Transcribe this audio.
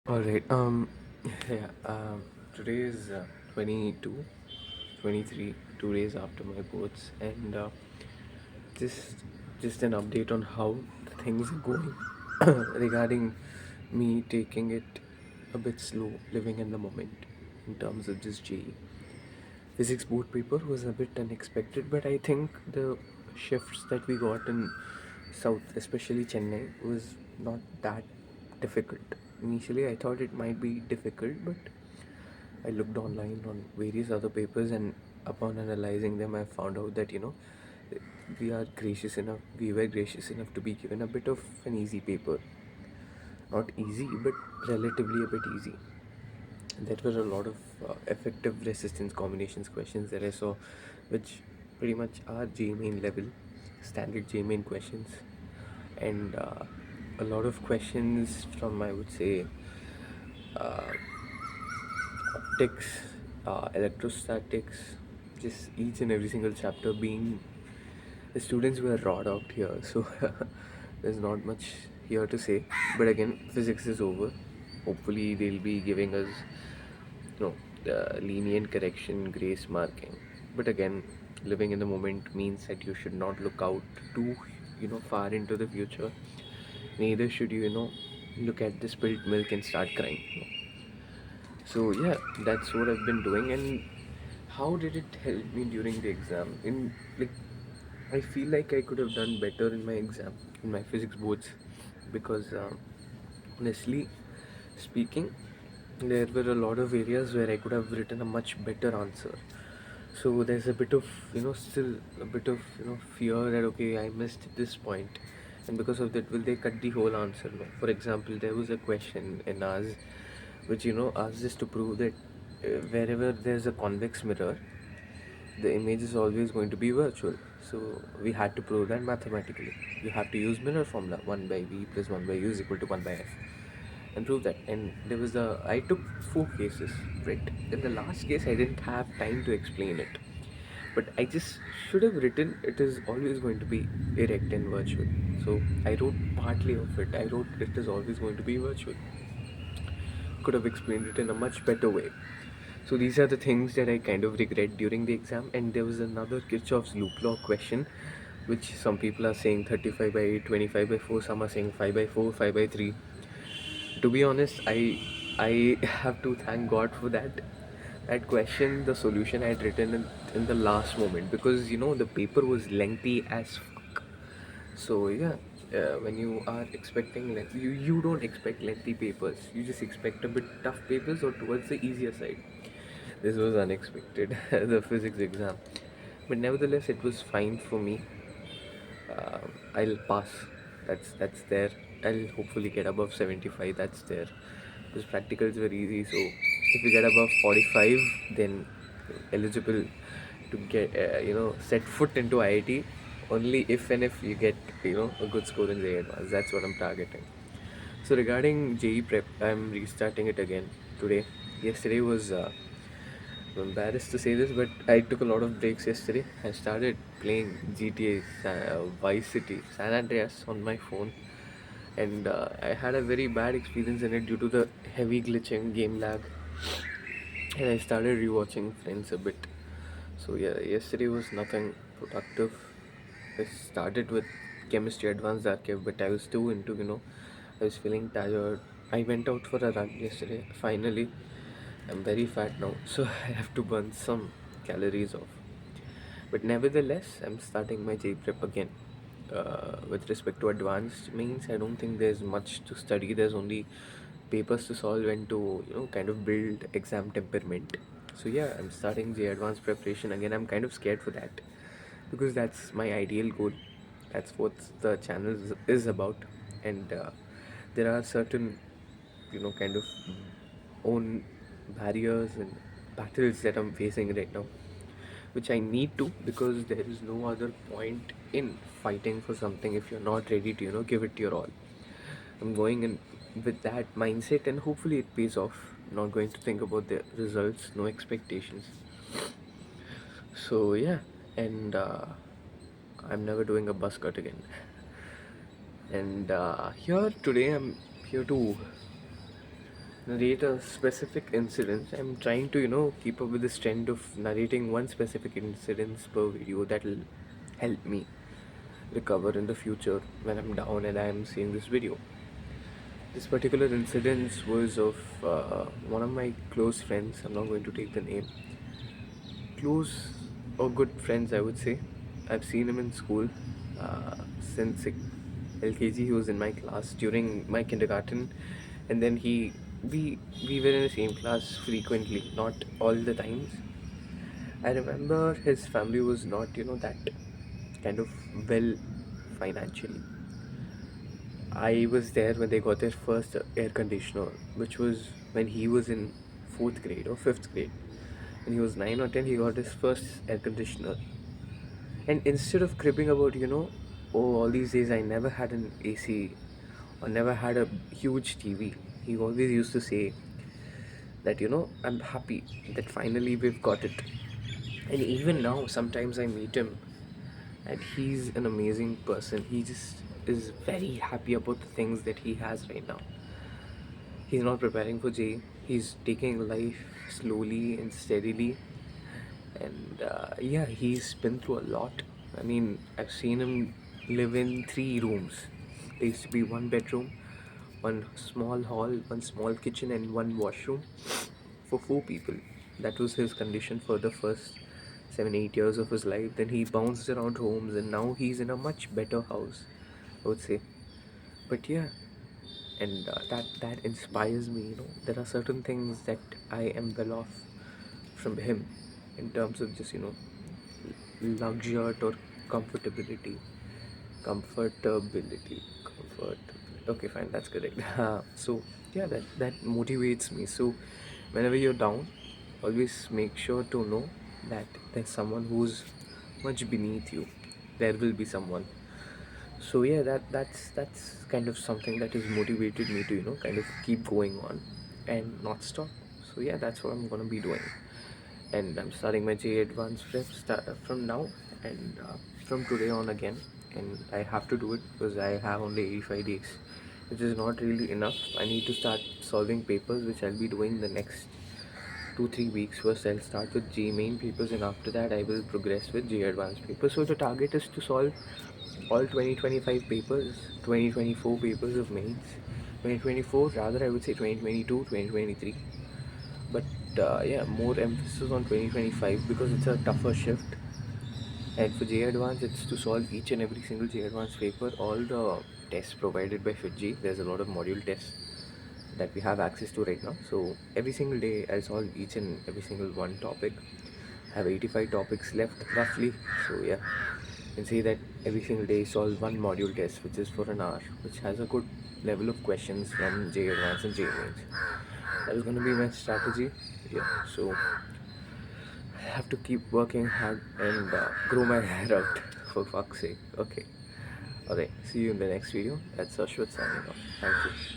All right. Yeah. Today is 22, 23, 2 days after my boards, and just just an update on how the things are going regarding me taking it a bit slow, living in the moment in terms of this JE. Physics board paper was a bit unexpected, but I think the shifts that we got in South, especially Chennai, was not that difficult. Initially, I thought it might be difficult, but I looked online on various other papers, and upon analyzing them, I found out that we were gracious enough to be given a bit of an easy paper. Not easy, but relatively a bit easy. There were a lot of effective resistance combinations questions that I saw, which pretty much are J main level, standard J main questions, and a lot of questions from, I would say, uh, optics, electrostatics, just each and every single chapter being the students were raw out here, so there's not much here to say. But again, physics is over. Hopefully, they'll be giving us, lenient correction, grace marking. But again, living in the moment means that you should not look out too, far into the future. Neither should you, look at the spilled milk and start crying. So yeah, that's what I've been doing. And how did it help me during the exam? I feel like I could have done better in my exam, in my physics boards, because honestly speaking, there were a lot of areas where I could have written a much better answer. So there's a bit of, still a bit of, fear that okay, I missed this point, and because of that, will they cut the whole answer? No. For example, there was a question in ours, which asked us to prove that wherever there's a convex mirror, the image is always going to be virtual. So we had to prove that mathematically. You have to use mirror formula 1 by v plus 1 by u is equal to 1 by f and prove that. And there was I took four cases, right? In the last case, I didn't have time to explain it, but I just should have written it is always going to be erect and virtual. So I wrote partly of it. I wrote it is always going to be virtual. Could have explained it in a much better way. So these are the things that I kind of regret during the exam. And there was another Kirchhoff's loop law question, which some people are saying 35 by 8, 25 by 4, some are saying 5 by 4, 5 by 3. To be honest, I have to thank God for that. That question, the solution I had written in the last moment, because the paper was lengthy as fuck. So yeah, when you are expecting you don't expect lengthy papers. You just expect a bit tough papers or towards the easier side. This was unexpected, the physics exam, but nevertheless, it was fine for me. I'll pass. That's there. I'll hopefully get above 75. That's there. Because practicals were easy. So if you get above 45, then eligible to get set foot into IIT. Only if and if you get a good score in JEE Advanced. That's what I'm targeting. So regarding JE prep, I'm restarting it again today. Yesterday was I'm embarrassed to say this, but I took a lot of breaks yesterday. I started playing GTA Vice City, San Andreas on my phone, and I had a very bad experience in it due to the heavy glitching, game lag, and I started rewatching Friends a bit. So yeah, yesterday was nothing productive. I started with Chemistry Advanced Archive, but I was too into I was feeling tired. I went out for a run yesterday. Finally, I'm very fat now, so I have to burn some calories off. But nevertheless, I'm starting my J prep again. With respect to advanced means, I don't think there's much to study. There's only papers to solve and to kind of build exam temperament. So yeah, I'm starting J advanced preparation again. I'm kind of scared for that because that's my ideal goal. That's what the channel is about, and there are certain kind of own barriers and battles that I'm facing right now, which I need to, because there is no other point in fighting for something if you're not ready to, give it your all. I'm going in with that mindset, and hopefully it pays off. Not going to think about the results, no expectations. So, yeah, and I'm never doing a buzz cut again. And here today, I'm here to narrate a specific incident. I'm trying to, you know, keep up with this trend of narrating one specific incident per video that will help me recover in the future when I'm down and I'm seeing this video. This particular incident was of one of my close friends. I'm not going to take the name. Close or good friends, I would say. I've seen him in school since LKG. He was in my class during my kindergarten, and then we were in the same class frequently, not all the times. I remember his family was not, you know, that kind of well financially. I was there when they got their first air conditioner, which was when he was in fourth grade or fifth grade. When he was 9 or 10, he got his first air conditioner. And instead of cribbing about, you know, oh, all these days I never had an AC or never had a huge TV, he always used to say that, you know, I'm happy that finally we've got it. And even now, sometimes I meet him and he's an amazing person. He just is very happy about the things that he has right now. He's not preparing for J. He's taking life slowly and steadily. And yeah, he's been through a lot. I mean, I've seen him live in 3 rooms. There used to be one bedroom, one small hall, one small kitchen, and one washroom for 4 people. That was his condition for the first 7, 8 years of his life. Then he bounced around homes, and now he's in a much better house, I would say. But yeah, and that inspires me. You know, there are certain things that I am well off from him in terms of just, you know, luxury or comfortability. Comfort. Okay, fine, that's correct. So yeah, that motivates me. So whenever you're down, always make sure to know that there's someone who's much beneath you. There will be someone. So yeah, that's kind of something that has motivated me to, you know, kind of keep going on and not stop. So yeah, that's what I'm gonna be doing. And I'm starting my J advanced prep from now, and from today on again. And I have to do it because I have only 85 days, which is not really enough. I need to start solving papers, which I'll be doing the next 2 3 weeks. First, I'll start with J main papers, and after that, I will progress with J advanced papers. So the target is to solve all 2025 papers, 2024 papers of mains, 2024 rather, I would say 2022, 2023. But yeah, more emphasis on 2025 because it's a tougher shift. And for J Advance, it's to solve each and every single J Advance paper, all the tests provided by FitG. There's a lot of module tests that we have access to right now. So every single day, I'll solve each and every single one topic. I have 85 topics left roughly. So yeah, you can say that every single day solve one module test, which is for an hour, which has a good level of questions from J Advance and J Mains. That is going to be my strategy. Yeah, so I have to keep working hard and grow my hair out for fuck's sake. Okay. Okay. See you in the next video. That's Ashwat signing off. Thank you.